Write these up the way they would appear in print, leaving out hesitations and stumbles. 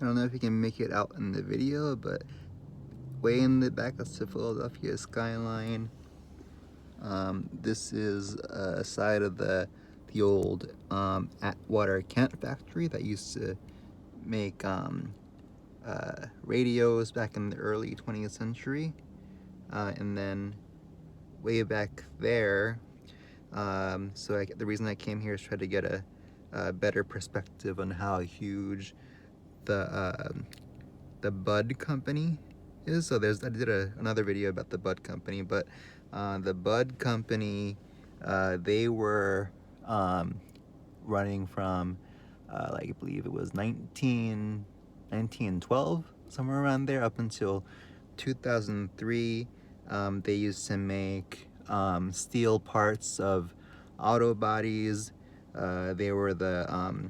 don't know if you can make it out in the video, but way in the back, that's the Philadelphia skyline. This is a side of the old Atwater Kent factory that used to make radios back in the early 20th century. And then way back there, the reason I came here is try to get a better perspective on how huge the Budd Company is. So I did another video about the Budd Company, but the Budd Company, they were running from I believe it was 1912, somewhere around there, up until 2003. They used to make steel parts of auto bodies. They were the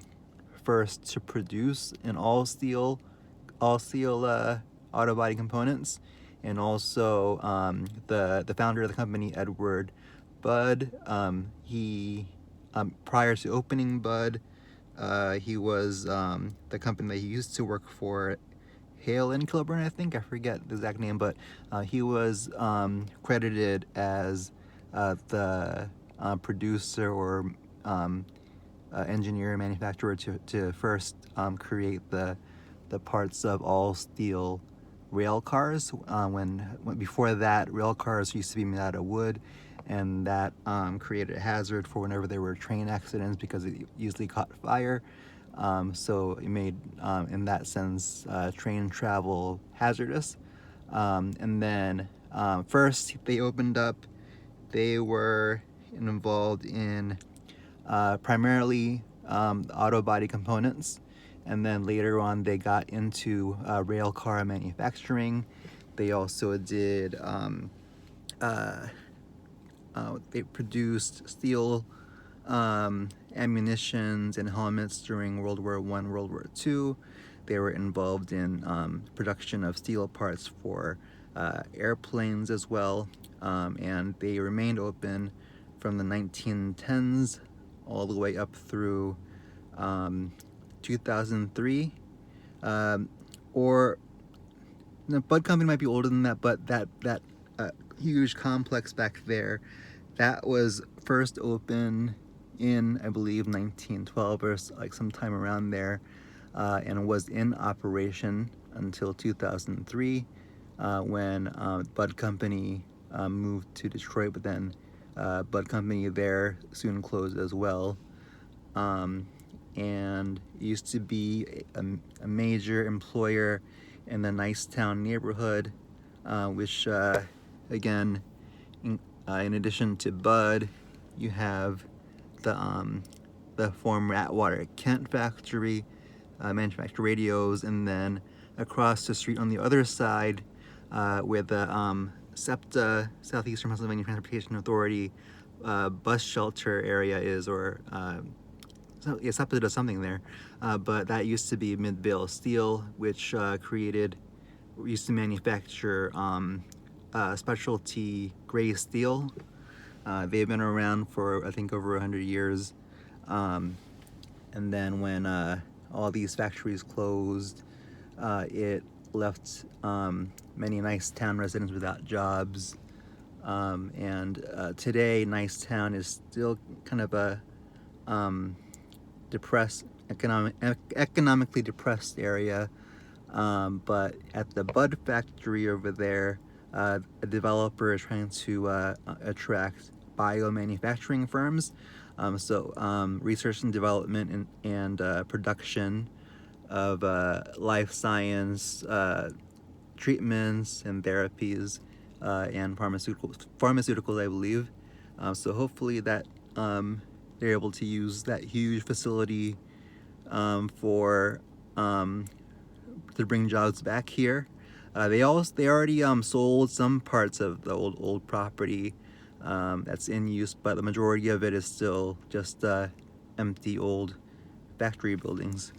first to produce an all steel auto body components, and also the founder of the company, Edward Budd, he prior to opening Budd, he was the company that he used to work for, Hale and Kilburn, I think, I forget the exact name, but he was credited as the producer or engineer, manufacturer to first create the parts of all steel rail cars. When before that, rail cars used to be made out of wood, and that created a hazard for whenever there were train accidents because it usually caught fire. So it made, in that sense, train travel hazardous. And then first they opened up, they were involved in primarily auto body components, and then later on they got into rail car manufacturing. They also did they produced steel ammunitions and helmets during World War I, World War II. They were involved in production of steel parts for airplanes as well, and they remained open from the 1910s all the way up through 2003. Or the Budd Company might be older than that, but that huge complex back there, that was first opened in, I believe, 1912 or like sometime around there, and was in operation until 2003, when Budd Company moved to Detroit, but then Budd Company there soon closed as well. And it used to be a major employer in the Nicetown neighborhood, which again, in addition to Budd, you have the former Atwater Kent factory, manufacture radios, and then across the street on the other side, where the SEPTA, Southeastern Pennsylvania Transportation Authority, bus shelter area is, or so yeah, SEPTA does something there, but that used to be Mid-Bale Steel, which used to manufacture specialty gray steel. They've been around for, I think, over 100 years. And then when all these factories closed, it left many Nicetown residents without jobs. And today, Nicetown is still kind of a economically depressed area. But at the Budd factory over there, a developer is trying to attract biomanufacturing firms. Research and development and production of life science treatments and therapies and pharmaceuticals, I believe. So hopefully that they're able to use that huge facility to bring jobs back here. They already sold some parts of the old property that's in use, but the majority of it is still just empty old factory buildings.